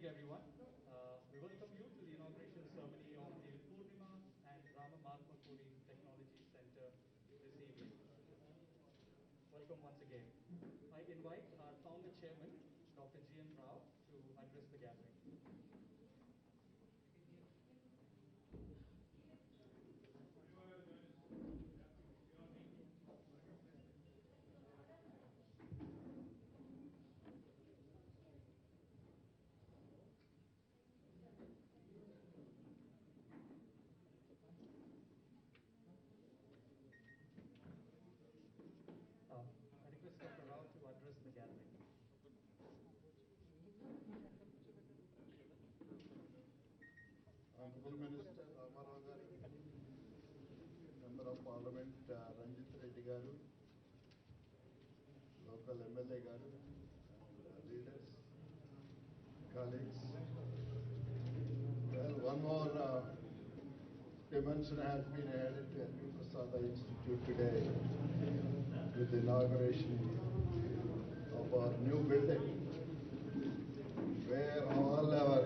evening, everyone. We welcome you to the inauguration ceremony of the Purnima and Rama Markmakuri Technology Center this evening. Welcome once again. I invite our founder chairman, Dr. G.N. Rao, to address the gathering. I request Dr. Rao to address the gathering. Honorable Minister Ramarao Garu, Member of Parliament Ranjit Reddy Garu, local MLA Garu, and leaders, colleagues. Well, one more dimension has been added to LV Prasada Institute today with the inauguration of our new building, where all our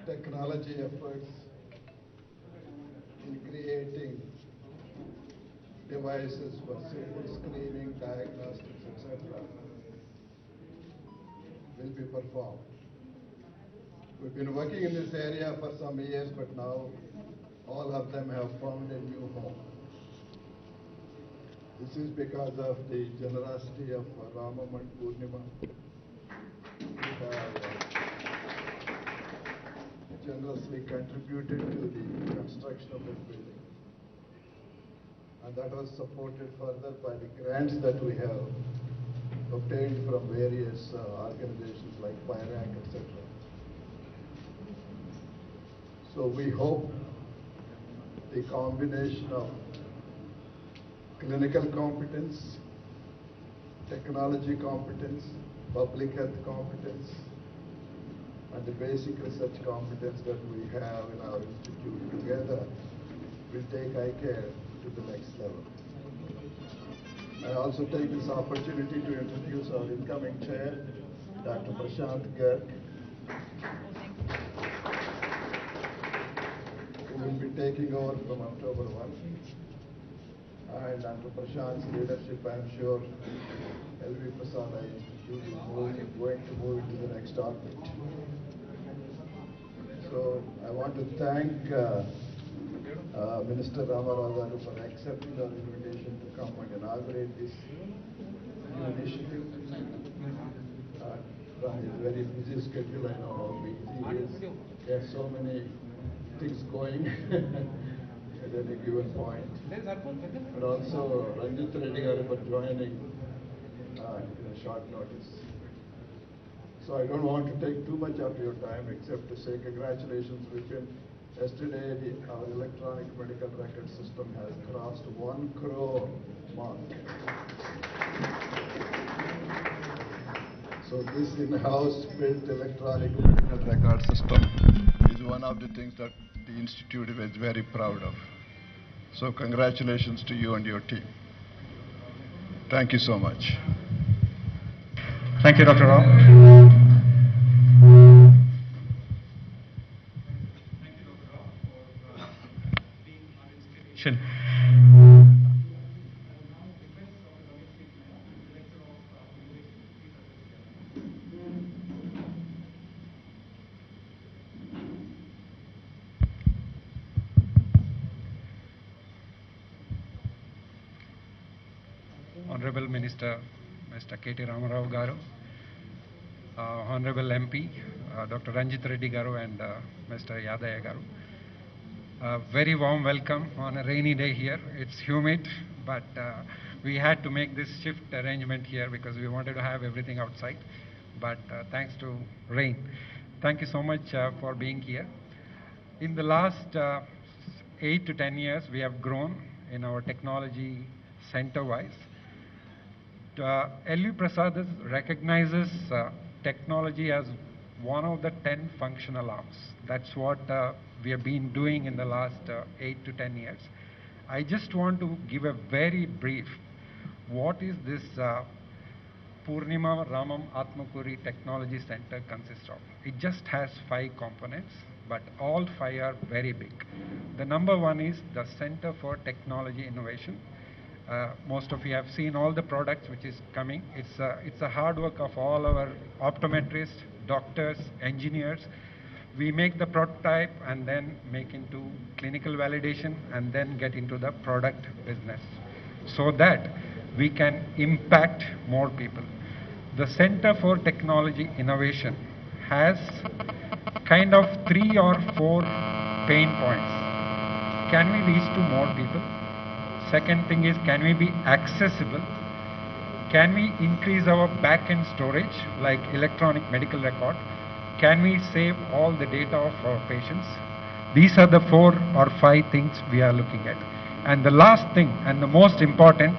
technology efforts in creating devices for simple screening, diagnostics, etc. will be performed. We've been working in this area for some years, but now all of them have found a new home. This is because of the generosity of Rama Purnima, who have generously contributed to the construction of this building. And that was supported further by the grants that we have obtained from various organizations like PIRAC, etc. So we hope the combination of clinical competence, technology competence, public health competence, and the basic research competence that we have in our institute together will take eye care to the next level. I also take this opportunity to introduce our incoming chair, Dr. Prashant Garg, who will be taking over from October 1. And under Prashant's leadership, I am sure LV Prasada Institute is going to move into the next orbit. So I want to thank Minister Ramarao Garu for accepting our invitation to come and inaugurate this new initiative. From his very busy schedule, I know how busy he is. He has so many things going at any given point. And also Ranjit Reddy Garu for joining in a short notice. So I don't want to take too much of your time except to say congratulations, Vipin. Yesterday, our electronic medical record system has crossed 1 crore mark. So this in-house built electronic medical record system is one of the things that the Institute is very proud of. So congratulations to you and your team. Thank you so much. Thank you, Dr. Rao. Honorable Minister, Mr. K.T. Ramarao Garu, Honorable MP, Dr. Ranjit Reddy Garu and Mr. Yadaya Garu. Very warm welcome on a rainy day here. It's humid, but we had to make this shift arrangement here because we wanted to have everything outside. But thanks to rain. Thank you so much for being here. In the last 8 to 10 years, we have grown in our technology center-wise. LV Prasada recognizes technology as one of the 10 functional arms. That's what we have been doing in the last 8 to 10 years. I just want to give a very brief, what is this Purnima Ramam Atmakuri Technology Center consists of. It just has 5 components, but all 5 are very big. The number one is the Center for Technology Innovation. Most of you have seen all the products which is coming. It's a hard work of all our optometrists, doctors, engineers. We make the prototype and then make into clinical validation and then get into the product business so that we can impact more people. The Center for Technology Innovation has kind of 3 or 4 pain points. Can we reach to more people? Second thing is, can we be accessible? Can we increase our back-end storage like electronic medical record? Can we save all the data of our patients? These are the 4 or 5 things we are looking at. And the last thing and the most important,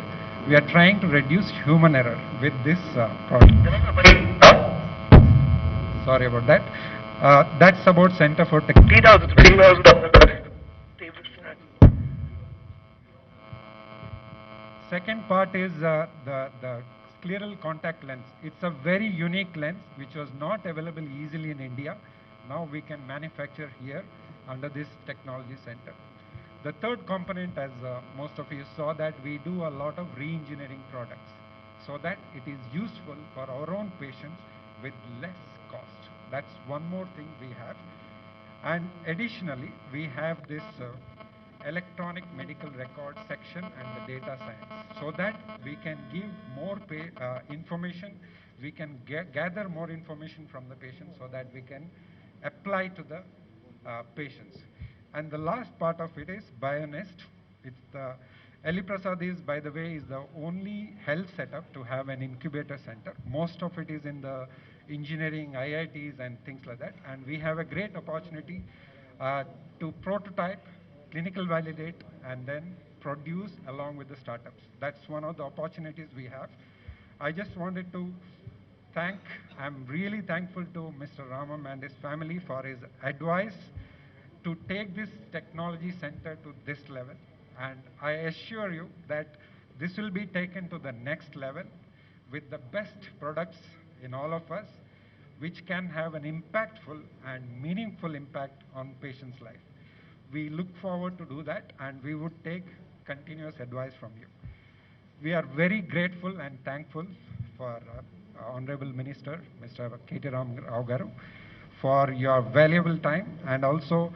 we are trying to reduce human error with this product. Sorry about that. That's about Center for Technology. Second part is the scleral contact lens. It's a very unique lens which was not available easily in India. Now we can manufacture here under this technology center. The third component, as most of you saw, that we do a lot of re-engineering products so that it is useful for our own patients with less cost. That's one more thing we have. And additionally, we have this electronic medical record section and the data science so that we can give more information, we can gather more information from the patient so that we can apply to the patients. And the last part of it is BioNest. It's the L. Prasad is, by the way, is the only health setup to have an incubator center. Most of it is in the engineering, IITs and things like that. And we have a great opportunity to prototype, clinical validate, and then produce along with the startups. That's one of the opportunities we have. I just wanted to I'm really thankful to Mr. Ramam and his family for his advice to take this technology center to this level. And I assure you that this will be taken to the next level with the best products in all of us, which can have an impactful and meaningful impact on patients' life. We look forward to do that, and we would take continuous advice from you. We are very grateful and thankful for Honorable Minister, Mr. K.T. Rama Rao Garu, for your valuable time and also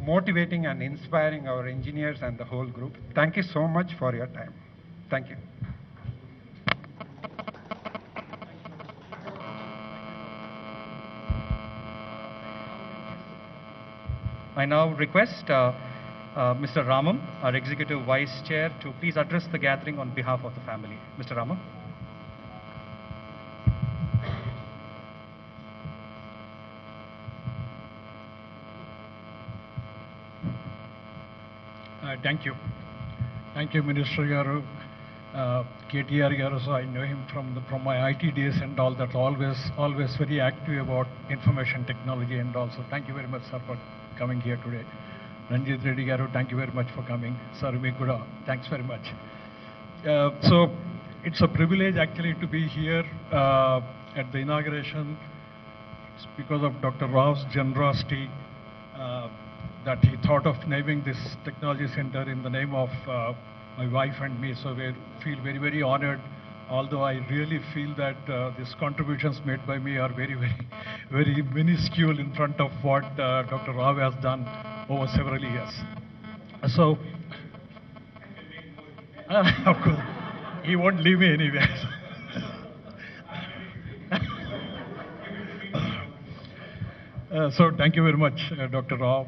motivating and inspiring our engineers and the whole group. Thank you so much for your time. Thank you. I now request Mr. Ramam, our Executive Vice Chair, to please address the gathering on behalf of the family. Mr. Ramam. Thank you. Thank you, Minister Garu. KTR Garu, so I know him from my IT days and all that, always very active about information technology and also. Thank you very much, sir, for coming here today. Ranjit Reddy Garu, thank you very much for coming. Sir Mikuda, thanks very much. So it's a privilege actually to be here at the inauguration. It's because of Dr. Rao's generosity that he thought of naming this technology center in the name of my wife and me. So we feel very, very honored, although I really feel that these contributions made by me are very, very, very minuscule in front of what Dr. Rao has done over several years. So, of course, he won't leave me anywhere. So thank you very much, Dr. Rao.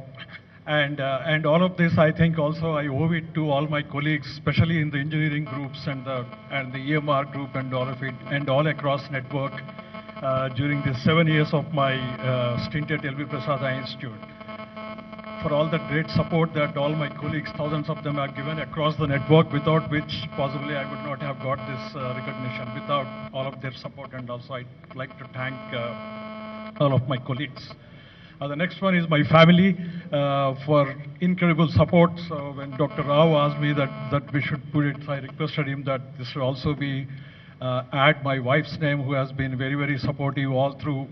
And all of this, I think also I owe it to all my colleagues, especially in the engineering groups and the EMR group and all of it, and all across network during the 7 years of my stint at L.V. Prasad Eye Institute. For all the great support that all my colleagues, thousands of them, have given across the network, without which possibly I would not have got this recognition, without all of their support. And also I'd like to thank all of my colleagues. The next one is my family for incredible support. So when Dr. Rao asked me that we should put it, I requested him that this should also be add my wife's name, who has been very, very supportive all through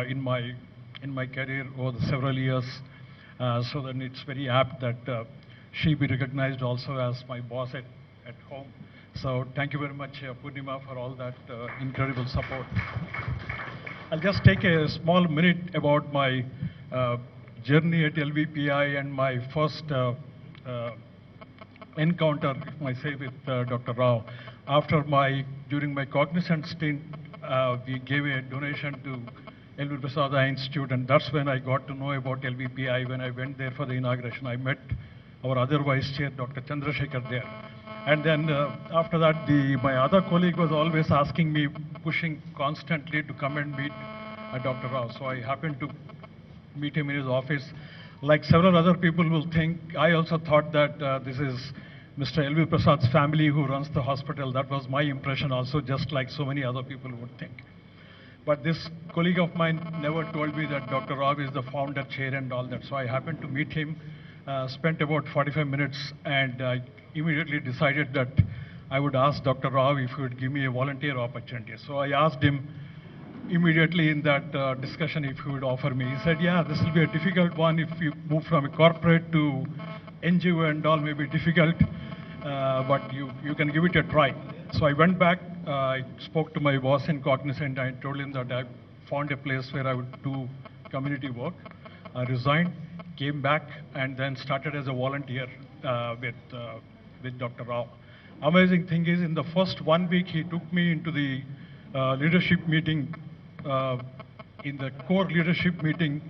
in my career over the several years. So then it's very apt that she be recognized also as my boss at home. So thank you very much, Purnima, for all that incredible support. I'll just take a small minute about my journey at LVPI and my first encounter, if I say, with Dr. Rao. During my Cognizant stint, we gave a donation to LV Prasad Eye Institute, and that's when I got to know about LVPI. When I went there for the inauguration, I met our other vice chair, Dr. Chandrasekhar, there. And then after that, my other colleague was always asking me, pushing constantly to come and meet Dr. Rao. So I happened to meet him in his office. Like several other people will think, I also thought that this is Mr. L.V. Prasad's family who runs the hospital. That was my impression also, just like so many other people would think. But this colleague of mine never told me that Dr. Rao is the founder, chair, and all that. So I happened to meet him, spent about 45 minutes, and I immediately decided that I would ask Dr. Rao if he would give me a volunteer opportunity. So I asked him immediately in that discussion if he would offer me. He said, yeah, this will be a difficult one. If you move from a corporate to NGO and all, may be difficult, but you can give it a try. So I went back, I spoke to my boss in Cognizant, I told him that I found a place where I would do community work. I resigned, came back, and then started as a volunteer with Dr. Rao. Amazing thing is, in the first 1 week, he took me into the leadership meeting, in the core leadership meeting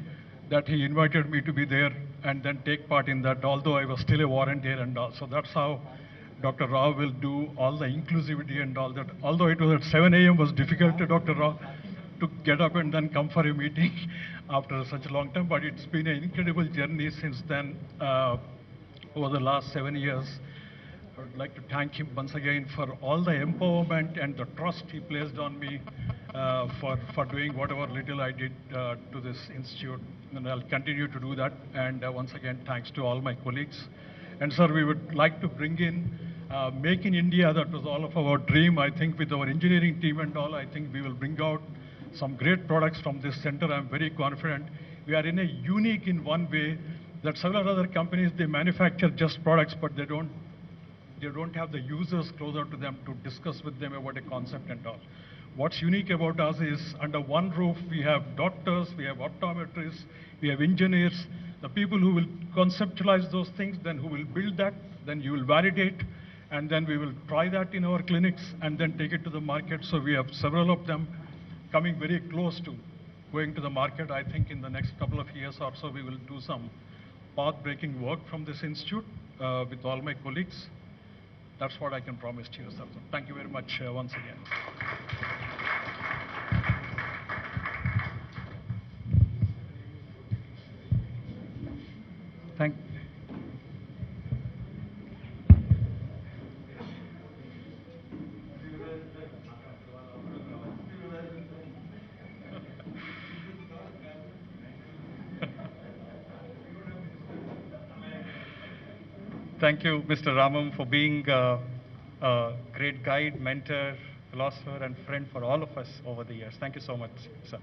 that he invited me to be there and then take part in that, although I was still a volunteer and all. So that's how Dr. Rao will do all the inclusivity and all that. Although it was at 7 a.m. was difficult to Dr. Rao to get up and then come for a meeting after such a long time, but it's been an incredible journey since then, over the last 7 years. I would like to thank him once again for all the empowerment and the trust he placed on me for doing whatever little I did to this institute. And I'll continue to do that. And once again, thanks to all my colleagues. And sir, we would like to bring in Make in India. That was all of our dream. I think with our engineering team and all, I think we will bring out some great products from this center. I'm very confident. We are in a unique in one way that several other companies, they manufacture just products, but they don't have the users closer to them to discuss with them about a concept and all. What's unique about us is under one roof, we have doctors, we have optometrists, we have engineers, the people who will conceptualize those things, then who will build that, then you will validate, and then we will try that in our clinics and then take it to the market. So we have several of them coming very close to going to the market. I think in the next couple of years or so, we will do some path-breaking work from this institute with all my colleagues. That's what I can promise to you, sir. So thank you very much once again. Thank you, Mr. Ramam, for being a great guide, mentor, philosopher, and friend for all of us over the years. Thank you so much, sir.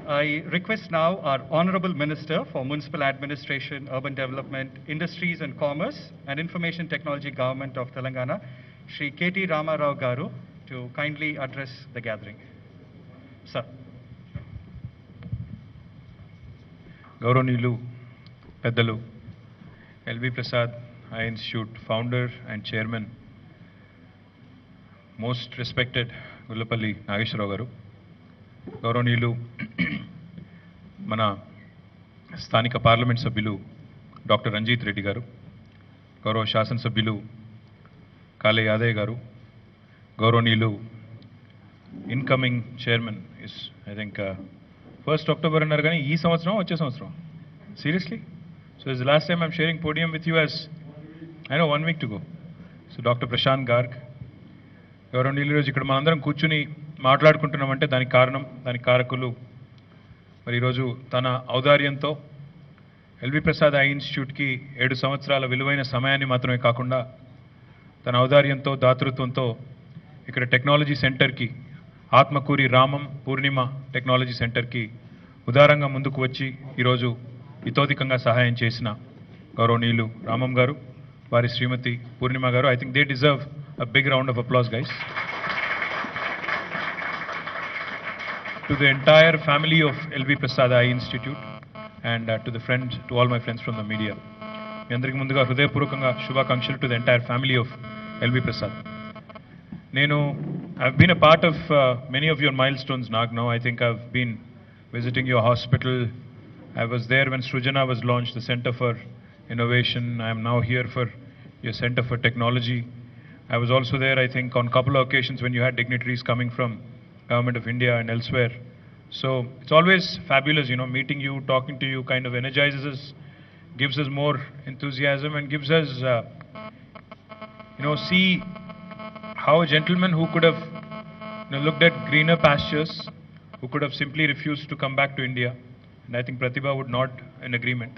I request now our Honorable Minister for Municipal Administration, Urban Development, Industries and Commerce, and Information Technology Government of Telangana, Shri K.T. Rama Rao Garu, to kindly address the gathering. Sir. Gauranilu, Peddalu, L.V. Prasad Eye Institute founder and chairman, most respected Gullapalli Nageswarao Garu, Gauranilu, Mana Sthanika Parliament Sabhyulu, Dr. Ranjit Reddy Garu, Gaurav Shasan Sabhyulu, Kale Yadaya Garu, Gauranilu, incoming chairman is, I think, 1st October and Argani, ee samvatsram vache samvatsram. Seriously? So it's the last time I'm sharing podium with you as, I know, 1 week to go. So Dr. Prashant Garg, Gauranilu roju ikkada manandaram కూర్చుని మాట్లాడుకుంటున్నామంటే దానికి కారణం, దానికి కారకులు మరి ఈరోజు తన ఔదార్యంతో LV Prasad I ఇన్స్టిట్యూట్కి 7 సంవత్సరాల విలువైన సమయాన్ని మాత్రమే కాకుండా తన ఔదార్యంతో, దాతృత్వంతో ఇక్కడ టెక్నాలజీ సెంటర్కి ఆత్మకూరి రామం పూర్ణిమ టెక్నాలజీ సెంటర్కి ఉదారంగా ముందుకు వచ్చి ఈరోజు ఇతోధికంగా సహాయం చేసిన గౌరవనీయులు రామం గారు, వారి Shrimati Purnima garu, I think they deserve a big round of applause guys. To the entire family of LV Prasad Eye Institute and to the friends, to all my friends from the media. మీ అందరికీ ముందుగా హృదయపూర్వకంగా శుభాకాంక్షలు to the entire family of LV Prasad. I've been a part of many of your milestones, Nag. Now I think I've been visiting your hospital. I was there when Srujana was launched, the Center for Innovation. I am now here for your Center for Technology. I was also there, I think, on a couple of occasions when you had dignitaries coming from Government of India and elsewhere. So it's always fabulous, meeting you, talking to you, kind of energizes us, gives us more enthusiasm and gives us, see how a gentleman who could have looked at greener pastures, who could have simply refused to come back to India, and I think Pratibha would nod in agreement,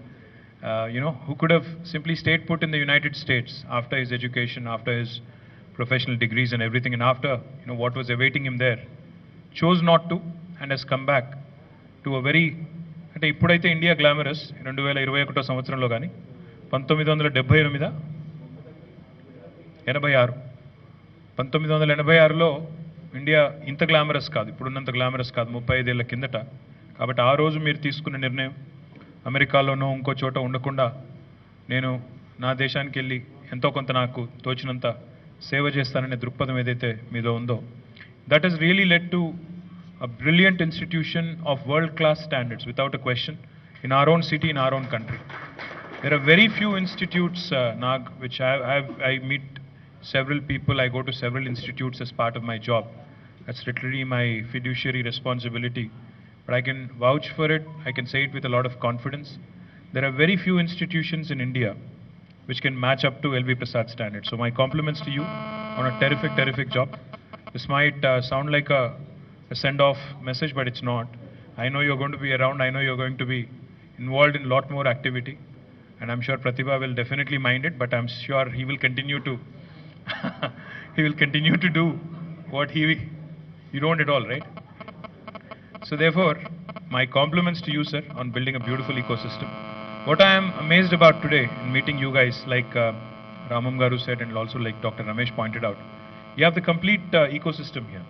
who could have simply stayed put in the United States after his education, after his professional degrees and everything, and after what was awaiting him there, chose not to and has come back to a very, అంటే ఇప్పుడైతే India glamorous 2021 సంవత్సరంలో కానీ 1978 1986లో India ఇంత glamorous కాదు, ఇప్పుడున్నంత glamorous కాదు 35 ఏళ్ల కిందట. కాబట్టి ఆ రోజు మీరు తీసుకున్న నిర్ణయం అమెరికాలోనో ఇంకో చోట ఉండకుండా నేను నా దేశానికి వెళ్ళి ఎంతో కొంత నాకు తోచినంత సేవ చేస్తాననే దృక్పథం ఏదైతే మీలో ఉందో, that has really led to a brilliant institution of world-class standards, without a question, in our own city, in our own country. There are very few institutes, Nag, which I meet several people, I go to several institutes as part of my job. That's literally my fiduciary responsibility. But I can vouch for it, I can say it with a lot of confidence. There are very few institutions in India which can match up to LV Prasad standards. So my compliments to you on a terrific job. This might sound like a send-off message, but it's not. I know you're going to be around. I know you're going to be involved in a lot more activity. And I'm sure Pratibha will definitely mind it, but I'm sure he will continue to he will continue to do what you don't at all, right? So therefore, my compliments to you, sir, on building a beautiful ecosystem. What I am amazed about today in meeting you guys, like Ramam Garu said, and also like Dr. Ramesh pointed out, you have the complete ecosystem here.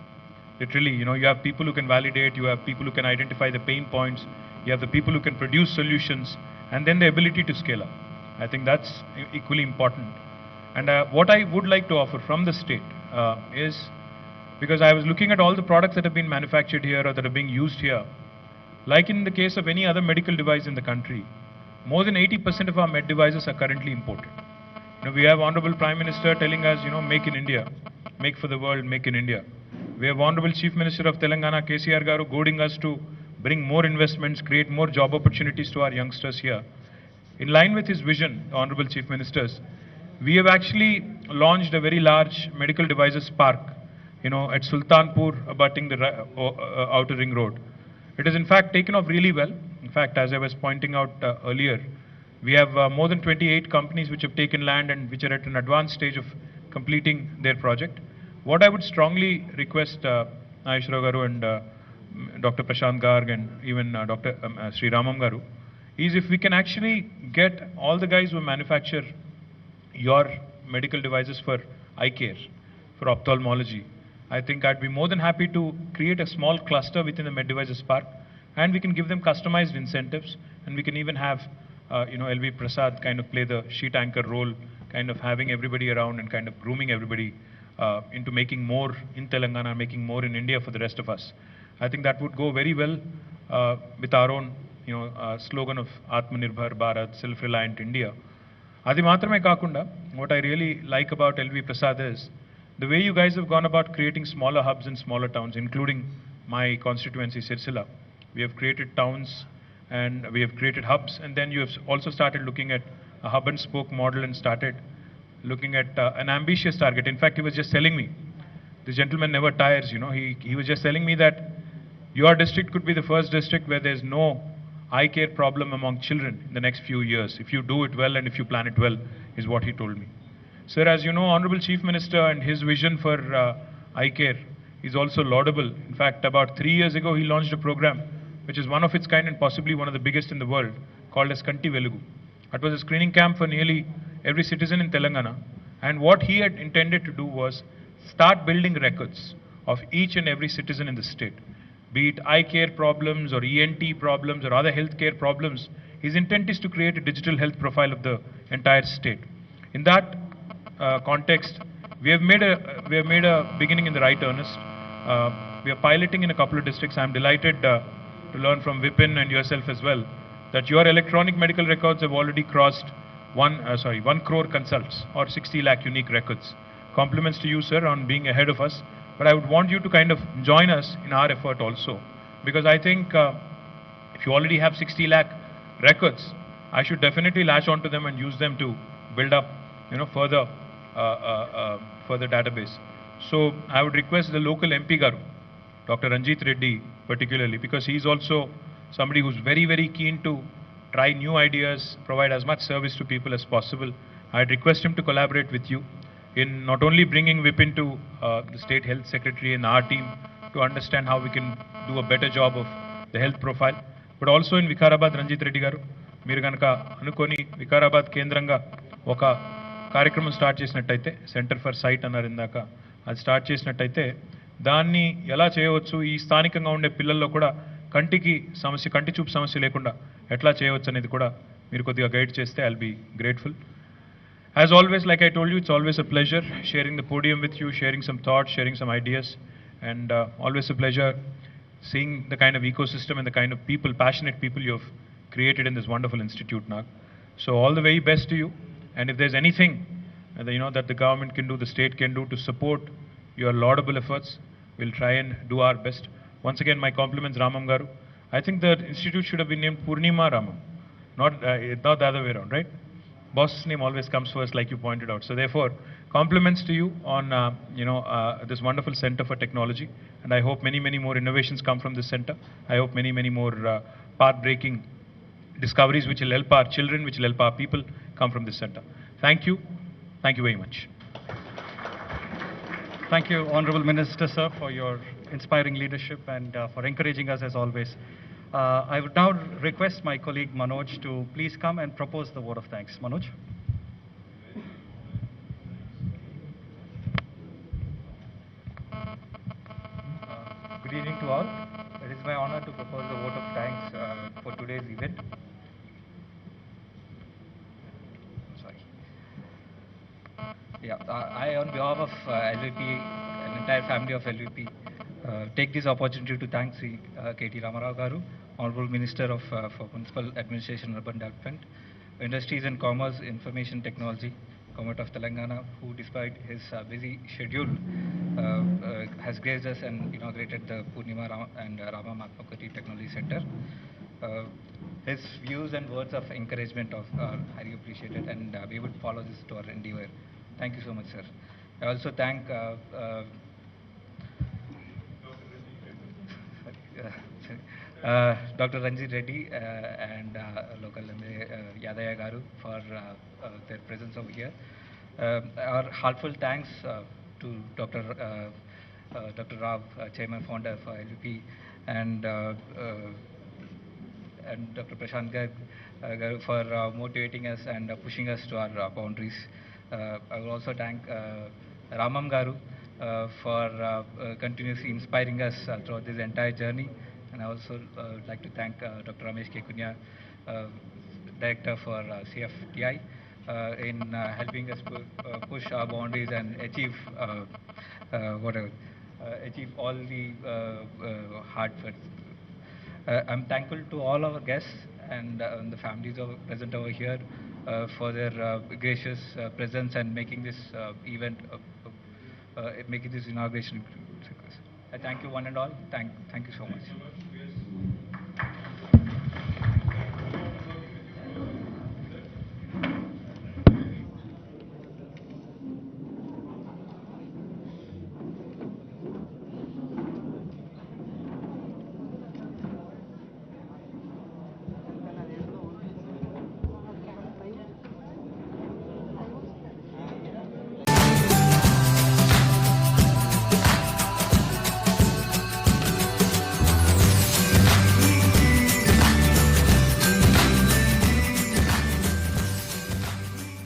Literally, you have people who can validate, you have people who can identify the pain points, you have the people who can produce solutions, and then the ability to scale up. I think that's equally important. And what I would like to offer from the state is, because I was looking at all the products that have been manufactured here or that are being used here, like in the case of any other medical device in the country, more than 80% of our med devices are currently imported. We have Honorable Prime Minister telling us, make in India, make for the world, make in India. We have Honorable Chief Minister of Telangana, KCR Garu, goading us to bring more investments, create more job opportunities to our youngsters here. In line with his vision, Honorable Chief Ministers, we have actually launched a very large medical devices park, at Sultanpur, abutting the Outer Ring Road. It has in fact taken off really well. In fact, as I was pointing out earlier, we have more than 28 companies which have taken land and which are at an advanced stage of completing their project. What I would strongly request Nageswara Garu and Dr. Prashant Garg and even Dr. Sri Ramam Garu is if we can actually get all the guys who manufacture your medical devices for eye care, for ophthalmology, I think I'd be more than happy to create a small cluster within the med devices park, and we can give them customized incentives, and we can even have LV Prasad kind of play the sheet anchor role, kind of having everybody around and kind of grooming everybody into making more in Telangana, making more in India for the rest of us. I think that would go very well with our own slogan of Atmanirbhar Bharat, self-reliant India. Adi matrame kakunda, what I really like about LV Prasad is the way you guys have gone about creating smaller hubs in smaller towns, including my constituency, Sirsila. We have created towns and we have created hubs, and then you have also started looking at a hub and spoke model and started looking at an ambitious target. In fact, he was just telling me, this gentleman never tires, he was just telling me that your district could be the first district where there's no eye care problem among children in the next few years, if you do it well and if you plan it well, is what he told me. Sir, as you know, Honorable Chief Minister and his vision for eye care is also laudable. In fact, about 3 years ago, he launched a program which is one of its kind and possibly one of the biggest in the world, called as Kanti Velugu. It was a screening camp for nearly every citizen in Telangana. And what he had intended to do was start building records of each and every citizen in the state. Be it eye care problems or ENT problems or other healthcare problems, his intent is to create a digital health profile of the entire state. In that context, we have made a beginning in the right earnest. We are piloting in a couple of districts. I am delighted to learn from Vipin and yourself as well that your electronic medical records have already crossed 1 crore consults or 60 lakh unique records. Compliments to you, sir, on being ahead of us. But I would want you to kind of join us in our effort also, because I think if you already have 60 lakh records, I should definitely latch onto them and use them to build up, further database. So I would request the local MP Garu, Dr. Ranjit Reddy particularly, because he is also somebody who's very, very keen to try new ideas, provide as much service to people as possible. I'd request him to collaborate with you in not only bringing Vipin to the State Health Secretary and our team to understand how we can do a better job of the health profile, but also in Vikarabad, Ranjit Reddy Garu, మీరు కనుక అనుకొని వికారాబాద్ కేంద్రంగా ఒక కార్యక్రమం start చేసినట్టయితే, centre for site అన్నారు ఇందాక, అది స్టార్ట్ చేసినట్టయితే దాన్ని ఎలా చేయవచ్చు, ఈ స్థానికంగా ఉండే పిల్లల్లో కూడా కంటి చూపు సమస్య లేకుండా ఎట్లా చేయవచ్చు అనేది కూడా మీరు కొద్దిగా గైడ్ చేస్తే I'll be grateful. As always, like I told you, it's always a pleasure sharing the podium with you, sharing some thoughts, sharing some ideas, and always a pleasure seeing the kind of ecosystem and the kind of people, passionate people you have created in this wonderful institute, Nag. So all the very best to you, and if there's anything that the government can do, the state can do to support your laudable efforts, we'll try and do our best. Once again, my compliments, Ramam Garu. I think the institute should have been named Purnima Ramam, not the other way around, right? Boss's name always comes first, like you pointed out. So therefore, compliments to you on this wonderful center for technology, and I hope many, many more innovations come from this center. I hope many, many more path-breaking discoveries which will help our children, which will help our people come from this center. Thank you. Thank you very much. Thank you, Honorable Minister, sir, for your inspiring leadership and for encouraging us as always. I would now request my colleague Manoj to please come and propose the vote of thanks. Manoj. Good evening to all. It is my honor to propose the vote of thanks for today's event. I, on behalf of LVP, an entire family of LVP, take this opportunity to thank Sri K.T. Ramarao Garu, Honorable Minister for Municipal Administration and Urban Development, Industries and Commerce, Information Technology, Government of Telangana, who despite his busy schedule has graced us and inaugurated the Purnima and Rama Mahatma Technology Center. His views and words of encouragement are highly appreciated, and we would follow this to our endeavor. Thank you so much, sir. I also thank Dr. Ranjit Reddy and local MLA Yadaya Garu for their presence over here. Our heartfelt thanks to Dr. Rao, Chairman Founder for LVP, and Dr. Prashant Garu for motivating us and pushing us to our boundaries. I will also thank Ramam Garu for continuously inspiring us throughout this entire journey. And I also would like to thank Dr. Ramesh K. Kunya, Director for CFTI, in helping us push our boundaries and achieve achieve all the hard work. I'm thankful to all our guests and the families present over here for their gracious presence and making this event, making this inauguration. I thank you one and all. Thank you so much.